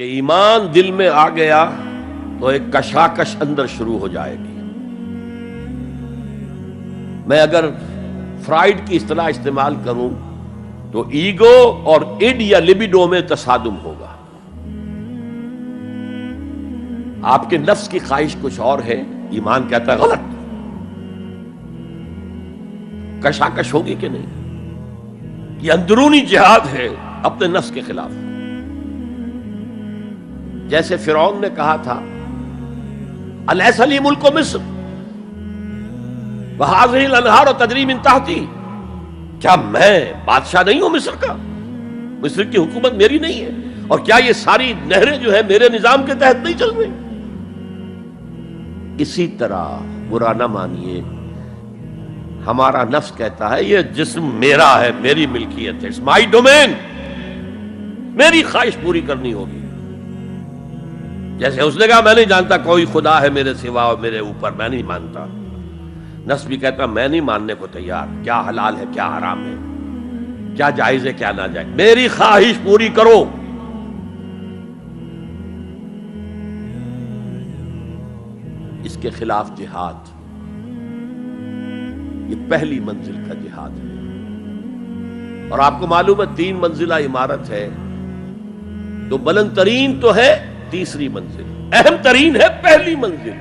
کہ ایمان دل میں آ گیا تو ایک کشاکش اندر شروع ہو جائے گی. میں اگر فرائڈ کی اصطلاح استعمال کروں تو ایگو اور اڈ یا لبیڈو میں تصادم ہوگا. آپ کے نفس کی خواہش کچھ اور ہے، ایمان کہتا ہے غلط. کشاکش ہوگی کہ نہیں؟ یہ اندرونی جہاد ہے اپنے نفس کے خلاف. جیسے فرعون نے کہا تھا الیس لی ملک مصر وہذہ الانہار تجری من تحتی، کیا میں بادشاہ نہیں ہوں مصر کا؟ مصر کی حکومت میری نہیں ہے؟ اور کیا یہ ساری نہریں جو ہے میرے نظام کے تحت نہیں چل رہی؟ اسی طرح برا نہ مانیے، ہمارا نفس کہتا ہے یہ جسم میرا ہے، میری ملکیت ہے، اٹس مائی ڈومین، میری خواہش پوری کرنی ہوگی. جیسے اس نے کہا میں نہیں جانتا کوئی خدا ہے میرے سوا اور میرے اوپر، میں نہیں مانتا. نفس بھی کہتا میں نہیں ماننے کو تیار، کیا حلال ہے کیا حرام ہے، کیا جائز ہے کیا ناجائز، میری خواہش پوری کرو. اس کے خلاف جہاد، یہ پہلی منزل کا جہاد ہے. اور آپ کو معلوم ہے 3 منزلہ عمارت ہے، تو بلند ترین تو ہے تیسری منزل، اہم ترین ہے پہلی منزل.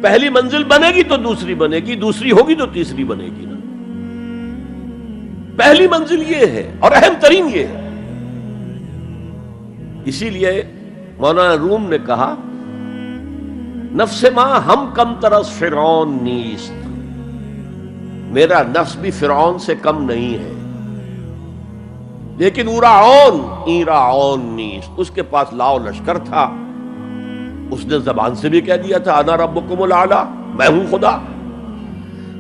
پہلی منزل بنے گی تو دوسری بنے گی، دوسری ہوگی تو تیسری بنے گی نا. پہلی منزل یہ ہے اور اہم ترین یہ ہے. اسی لیے مولانا روم نے کہا نفس ماں ہم کم ترس فرعون نیست، میرا نفس بھی فرعون سے کم نہیں ہے، لیکن ایراعون نیست، اس کے پاس لاؤ لشکر تھا. اس نے زبان سے بھی کہہ دیا تھا انا ربکم الاعلی، میں ہوں خدا.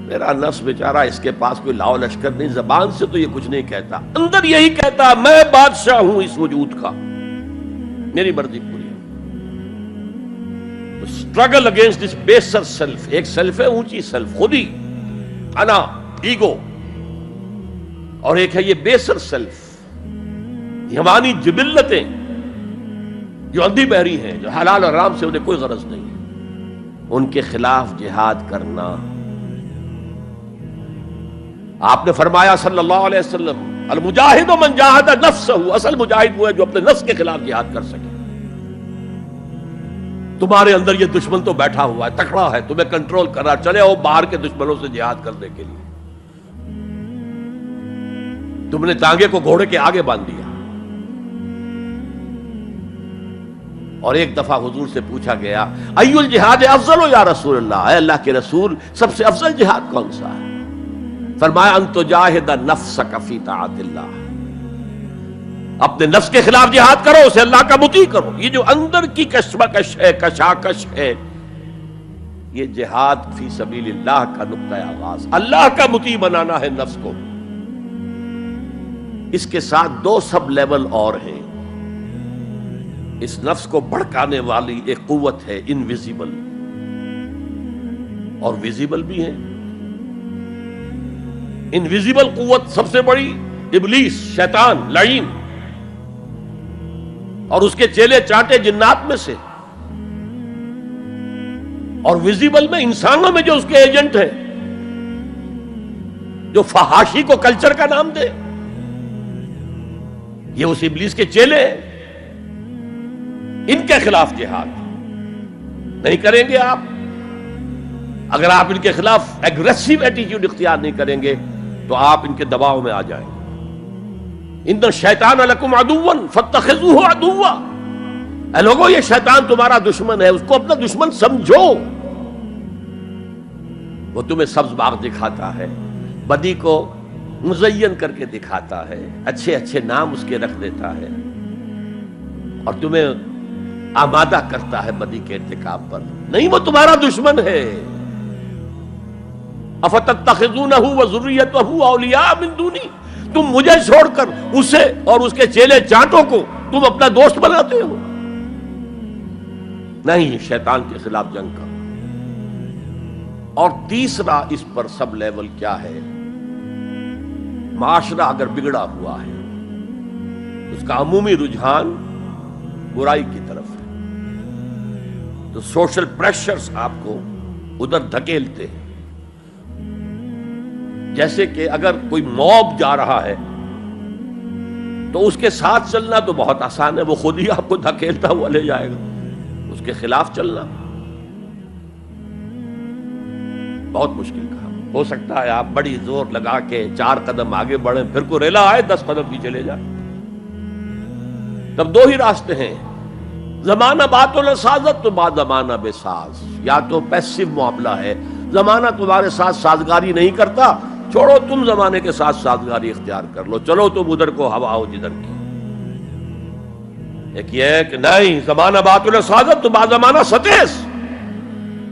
میرا نفس بیچارہ اس کے پاس کوئی لاؤ لشکر نہیں، زبان سے تو یہ کچھ نہیں کہتا، اندر یہی کہتا میں بادشاہ ہوں اس وجود کا، میری مرضی پوری ہے. اسٹرگل اگینسٹ دس بیسر سیلف. ایک سیلف ہے اونچی سیلف، خودی، انا، ایگو، اور ایک ہے یہ بیسر سیلف، ہماری جبلتیں جو اندھی بہری ہیں، جو حلال اور حرام سے انہیں کوئی غرض نہیں ہے، ان کے خلاف جہاد کرنا. آپ نے فرمایا صلی اللہ علیہ وسلم المجاہد من جاہد نفسہ، اصل مجاہد وہ ہے جو اپنے نفس کے خلاف جہاد کر سکے. تمہارے اندر یہ دشمن تو بیٹھا ہوا ہے، تکڑا ہے، تمہیں کنٹرول کر رہا، چلے آؤ باہر کے دشمنوں سے جہاد کرنے کے لیے. تم نے ٹانگے کو گھوڑے کے آگے باندھ دیا. اور ایک دفعہ حضور سے پوچھا گیا ای الجہاد افضل یا رسول اللہ، اے اللہ کے رسول سب سے افضل جہاد کون سا ہے؟ فرمایا ان تجاہد نفسک فی طاعت اللہ، اپنے نفس کے خلاف جہاد کرو، اسے اللہ کا مطیع کرو. یہ جو اندر کی کشمکش ہے، کشاکش ہے، یہ جہاد فی سبیل اللہ کا نقطہ آغاز، اللہ کا مطیع بنانا ہے نفس کو. اس کے ساتھ 2 سب لیول اور ہیں. اس نفس کو بھڑکانے والی ایک قوت ہے انویزیبل، اور ویزیبل بھی ہے. انویزیبل قوت سب سے بڑی ابلیس، شیطان، لعین، اور اس کے چیلے چاٹے جنات میں سے. اور ویزیبل میں انسانوں میں جو اس کے ایجنٹ ہیں، جو فحاشی کو کلچر کا نام دے، یہ اس ابلیس کے چیلے ہیں. ان کے خلاف جہاد نہیں کریں گے آپ. اگر آپ ان کے خلاف ایگریسو ایٹیٹیوڈ اختیار نہیں کریں گے تو آپ ان کے دباؤ میں آ جائیں گے. ان الشیطان لکم عدوا فاتخذوہ عدوا، اے لوگو یہ شیطان تمہارا دشمن ہے، اس کو اپنا دشمن سمجھو. وہ تمہیں سبز باغ دکھاتا ہے، بدی کو مزین کر کے دکھاتا ہے، اچھے اچھے نام اس کے رکھ دیتا ہے، اور تمہیں آمادہ کرتا ہے بدی کے ارتکاب پر. نہیں، وہ تمہارا دشمن ہے. افتتخذونہ وذریتہ اولیاء من دونی، تم مجھے چھوڑ کر اسے اور اس کے چیلے چانٹوں کو تم اپنا دوست بناتے ہو. نہیں، شیطان کے خلاف جنگ کرو. اور تیسرا اس پر سب لیول کیا ہے؟ معاشرہ اگر بگڑا ہوا ہے، اس کا عمومی رجحان برائی کی طرف ہے، تو سوشل پریشرز آپ کو ادھر دھکیلتے ہیں۔ جیسے کہ اگر کوئی موب جا رہا ہے تو اس کے ساتھ چلنا تو بہت آسان ہے، وہ خود ہی آپ کو دھکیلتا ہوا لے جائے گا۔ اس کے خلاف چلنا بہت مشکل کام۔ ہو سکتا ہے آپ بڑی زور لگا کے 4 قدم آگے بڑھیں، پھر کو ریلا آئے 10 قدم پیچھے لے جائے۔ تب 2 ہی راستے ہیں، زمانہ بات و سازت تو بعد زمانہ بے ساز۔ یا تو پیسو معاملہ ہے، زمانہ تمہارے ساتھ سازگاری نہیں کرتا، چھوڑو تم زمانے کے ساتھ سازگاری اختیار کر لو، چلو تم ادھر کو ہوا ہو جدھر کی۔ ایک یہ ہے کہ نہیں، زمانہ بات و سازت تو بعد زمانہ ستیس،